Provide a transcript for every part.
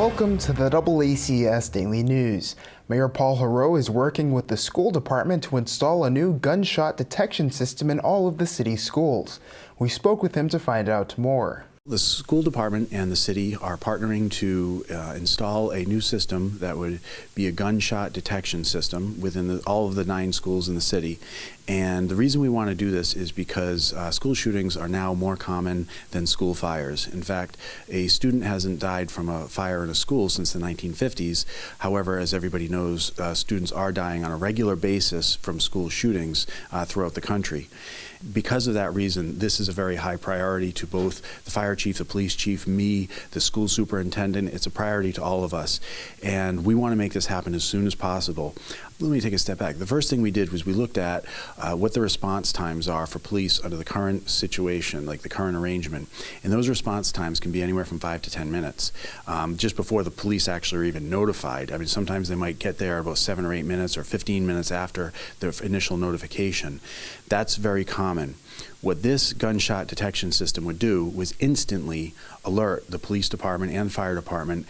Welcome to the DoubleACS Daily News. Mayor Paul Heroux is working with the school department to install a new gunshot detection system in all of the city's schools. We spoke with him to find out more. The school department and the city are partnering to install a new system that would be a gunshot detection system within all of the 9 schools in the city. And the reason we want to do this is because school shootings are now more common than school fires. In fact, a student hasn't died from a fire in a school since the 1950s. However, as everybody knows, students are dying on a regular basis from school shootings throughout the country. Because of that reason, this is a very high priority to both the fire chief, the police chief, me, the school superintendent. It's a priority to all of us. And we want to make this happen as soon as possible. Let me take a step back. The first thing we did was we looked at what the response times are for police under the current situation, like the current arrangement. And those response times can be anywhere from 5 to 10 minutes, just before the police actually are even notified. I mean, sometimes they might get there about 7 or 8 minutes or 15 minutes after their initial notification. That's very common. What this gunshot detection system would do was instantly alert the police department and fire department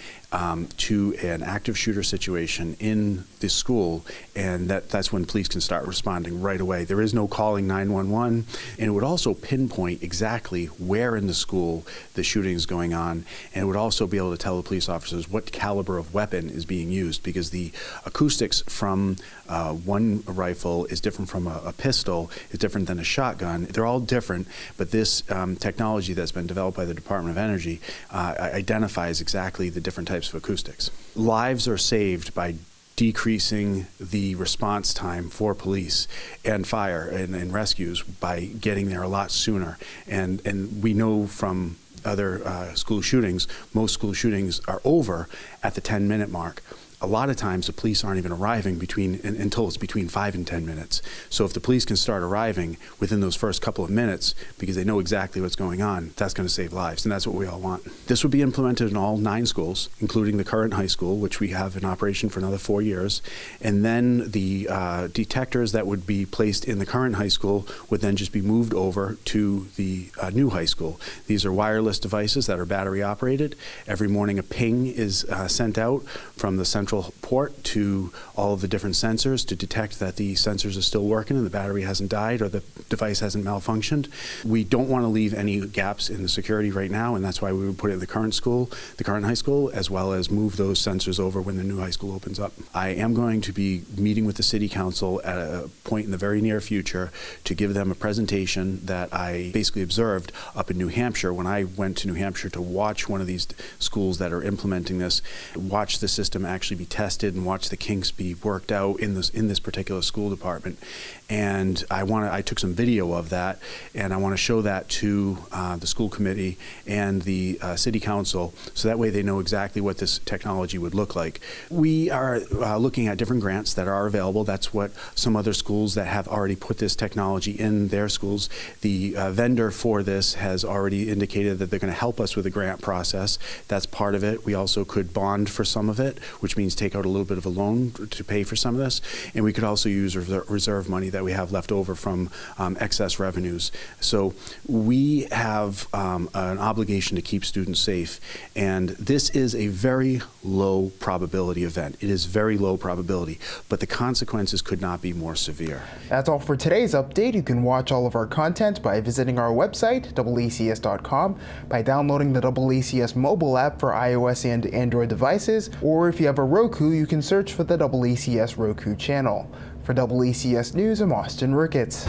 to an active shooter situation in the school, and that's when police can start responding right away. There is no calling 911, and it would also pinpoint exactly where in the school the shooting is going on, and it would also be able to tell the police officers what caliber of weapon is being used, because the acoustics from one rifle is different from a pistol, is different than a shotgun. They're all different, but this technology that's been developed by the Department of Energy identifies exactly the different types of acoustics. Lives are saved by decreasing the response time for police and fire and rescues by getting there a lot sooner. And we know from other school shootings, most school shootings are over at the 10-minute mark. A lot of times the police aren't even arriving until it's between 5 and 10 minutes. So if the police can start arriving within those first couple of minutes because they know exactly what's going on, that's going to save lives, and that's what we all want. This would be implemented in all 9 schools, including the current high school, which we have in operation for another 4 years. And then the detectors that would be placed in the current high school would then just be moved over to the new high school. These are wireless devices that are battery operated. Every morning a ping is sent out from the central port to all of the different sensors to detect that the sensors are still working and the battery hasn't died or the device hasn't malfunctioned. We don't want to leave any gaps in the security right now, and that's why we would put it in the current school, the current high school, as well as move those sensors over when the new high school opens up. I am going to be meeting with the City Council at a point in the very near future to give them a presentation that I basically observed up in New Hampshire when I went to New Hampshire to watch one of these schools that are implementing this, watch the system actually be tested and watch the kinks be worked out in this particular school department. And I took some video of that, and I want to show that to the school committee and the City Council, so that way they know exactly what this technology would look like. We are looking at different grants that are available. That's what some other schools that have already put this technology in their schools. The vendor for this has already indicated that they're going to help us with the grant process. That's part of it. We also could bond for some of it, which means take out a little bit of a loan to pay for some of this, and we could also use reserve money that we have left over from excess revenues. So we have an obligation to keep students safe, and this is a very low probability event. It is very low probability, but the consequences could not be more severe. That's all for today's update. You can watch all of our content by visiting our website, DoubleACS.com, by downloading the DoubleACS mobile app for iOS and Android devices, or if you have a Roku, you can search for the DoubleACS Roku channel. For DoubleACS News, I'm Austin Ricketts.